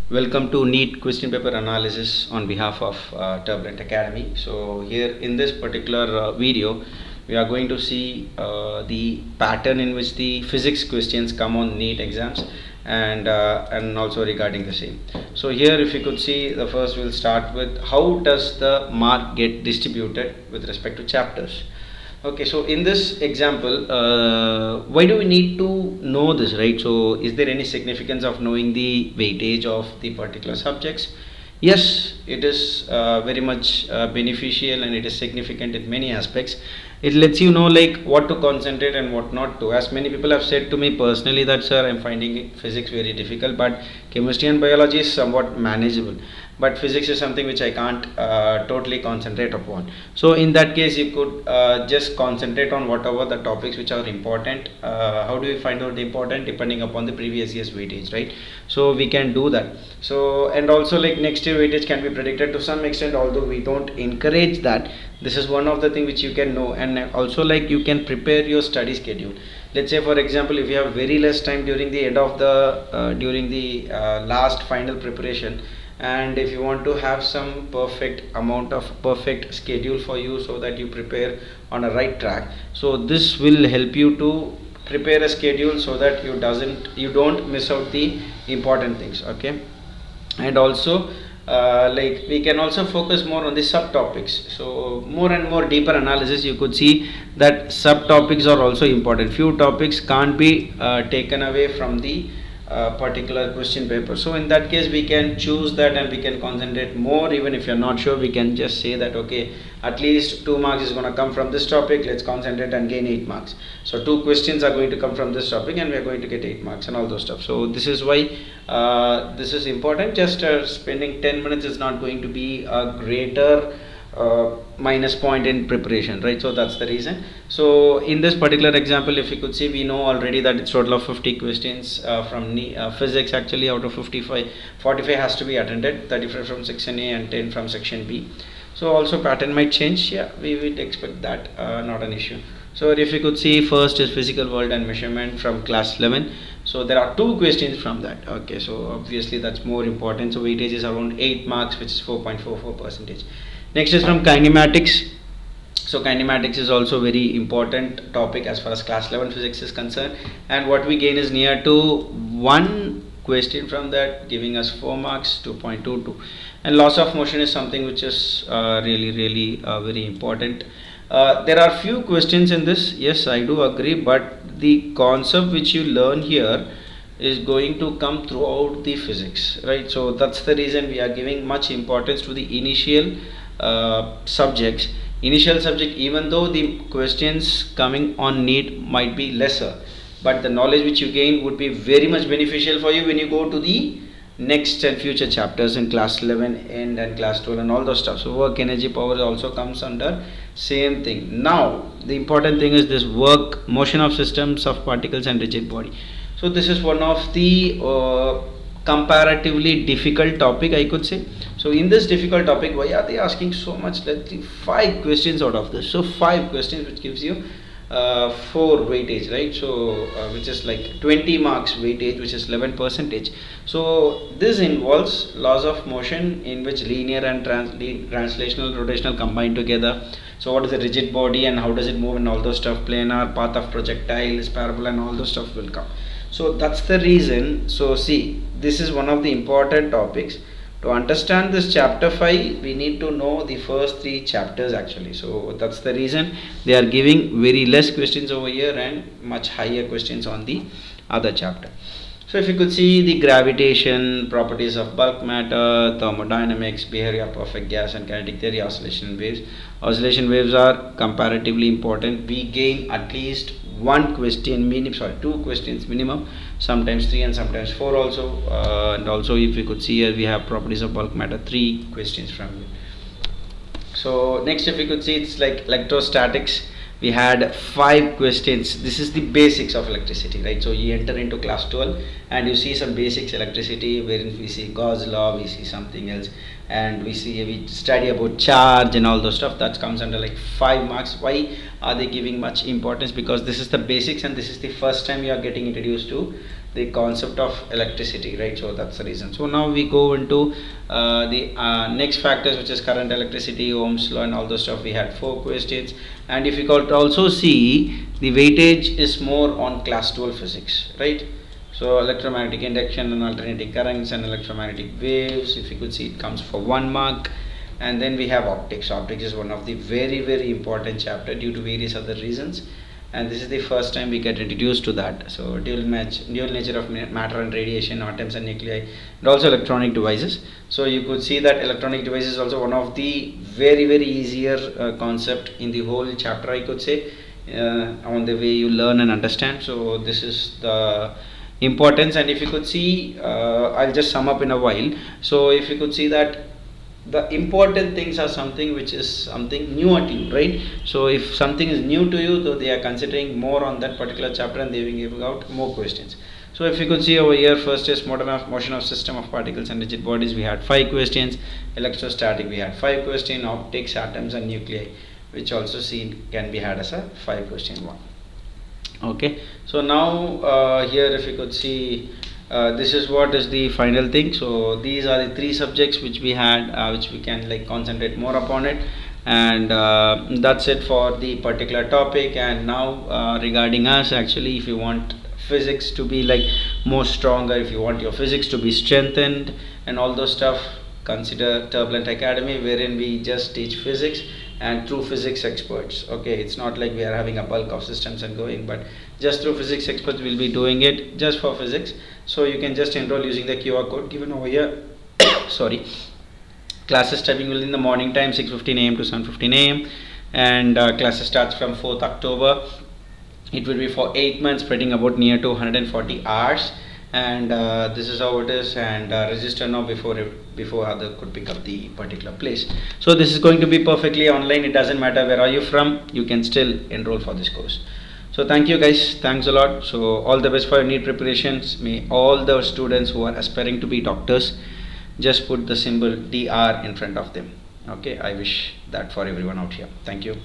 Welcome to Neet question paper analysis on behalf of Turbulent Academy. So here in this particular video, we are going to see the pattern in which the physics questions come on Neet exams and also regarding the same. So here, if you could see, the first we'll start with how does the mark get distributed with respect to chapters. Okay, so in this example, why do we need to know this, right? So is there any significance of knowing the weightage of the particular subjects? Yes, it is very much beneficial, and it is significant in many aspects. It lets you know like what to concentrate and what not to. As many people have said to me personally that, sir, I'm finding physics very difficult, but chemistry and biology is somewhat manageable, but physics is something which I can't totally concentrate upon. So in that case, you could just concentrate on whatever the topics which are important. How do we find out the important? Depending upon the previous year's weightage, right? So we can do that. So, and also like next year weightage can be predicted to some extent, although we don't encourage that. This is one of the things which you can know, and also like you can prepare your study schedule. Let's say for example, if you have very less time during the end of the last final preparation, and if you want to have some perfect schedule for you so that you prepare on a right track, so this will help you to prepare a schedule so that you don't miss out the important things. Okay, and also like we can also focus more on the subtopics. So more and more deeper analysis, you could see that subtopics are also important. Few topics can't be taken away from the particular question paper. So in that case, we can choose that and we can concentrate more. Even if you're not sure, we can just say that okay, at least 2 marks is going to come from this topic, let's concentrate and gain 8 marks. So 2 questions are going to come from this topic and we are going to get 8 marks and all those stuff. So this is why this is important. Just spending 10 minutes is not going to be a greater minus point in preparation, right? So that's the reason. So in this particular example, if you could see, we know already that it's total of 50 questions from physics. Actually, out of 55, 45 has to be attended, 35 from section A and 10 from section B. So also pattern might change. Yeah, we would expect that, not an issue. So if you could see, first is physical world and measurement from class 11. So there are 2 questions from that. Okay, so obviously that's more important. So weightage is around 8 marks, which is 4.44%. Next is from kinematics. So kinematics is also very important topic as far as class 11 physics is concerned, and what we gain is near to 1 question from that, giving us 4 marks, 2.22. And loss of motion is something which is really very important. There are few questions in this, yes, I do agree, but the concept which you learn here is going to come throughout the physics, right? So that's the reason we are giving much importance to the initial subjects. Initial subject, even though the questions coming on Neet might be lesser, but the knowledge which you gain would be very much beneficial for you when you go to the next and future chapters in class 11 and class 12 and all those stuff. So work, energy, power also comes under same thing. Now the important thing is this work, motion of systems of particles and rigid body. So this is one of the comparatively difficult topic, I could say. So in this difficult topic, why are they asking so much? Let's see, 5 questions out of this. So 5 questions, which gives you 4 weightage, right? So which is like 20 marks weightage, which is 11%. So this involves laws of motion in which linear and translational rotational combine together. So what is a rigid body and how does it move and all those stuff, planar, path of projectile, parabola and all those stuff will come. So that's the reason. So see, this is one of the important topics. To understand this chapter 5, we need to know the first 3 chapters actually. So that's the reason they are giving very less questions over here and much higher questions on the other chapter. So if you could see the gravitation, properties of bulk matter, thermodynamics, behavior of perfect gas and kinetic theory, oscillation waves. Oscillation waves are comparatively important. We gain at least 1 question minimum, 2 questions minimum, sometimes 3 and sometimes 4 also. And also if you could see here, we have properties of bulk matter, 3 questions from here. So next, if you could see, it's like electrostatics. We had 5 questions. This is the basics of electricity, right? So you enter into class 12 and you see some basics electricity, wherein we see Gauss law, we see something else, and we study about charge and all those stuff. That comes under like 5 marks. Why are they giving much importance? Because this is the basics and this is the first time you are getting introduced to the concept of electricity, right? So that's the reason. So now we go into the next factors, which is current, electricity, Ohm's law, and all those stuff. We had 4 questions, and if you could also see, the weightage is more on class 12 physics, right? So electromagnetic induction and alternating currents and electromagnetic waves, if you could see, it comes for 1 mark. And then we have optics. Optics is one of the very important chapter due to various other reasons, and this is the first time we get introduced to that. So dual nature of matter and radiation, atoms and nuclei, and also electronic devices. So you could see that electronic devices is also one of the very easier concept in the whole chapter, I could say, on the way you learn and understand. So this is the importance. And if you could see, I'll just sum up in a while. So if you could see that the important things are something which is something newer to you, right? So if something is new to you, though, they are considering more on that particular chapter and they will give out more questions. So if you could see over here, first is motion of system of particles and rigid bodies. We had 5 questions. Electrostatic, we had 5 questions. Optics, atoms and nuclei, which also can be had as a 5 question one. Okay, so now here if you could see, this is what is the final thing. So these are the 3 subjects which we had, which we can like concentrate more upon it, and that's it for the particular topic. And now regarding us, actually, if you want physics to be like more stronger, if you want your physics to be strengthened and all those stuff, consider Turbulent Academy, wherein we just teach physics and through physics experts. Okay, it's not like we are having a bulk of systems and going, but just through physics experts will be doing it just for physics. So you can just enroll using the QR code given over here. Sorry. Classes timing will be in the morning time, 6:15 a.m. to 7:15 a.m. and classes starts from 4th October. It will be for 8 months, spreading about near to 140 hours. And this is how it is. And register now before other could pick up the particular place. So this is going to be perfectly online. It doesn't matter where are you from, you can still enroll for this course. So thank you guys, thanks a lot. So all the best for your NEET preparations. May all the students who are aspiring to be doctors just put the symbol DR in front of them. Okay, I wish that for everyone out here. Thank you.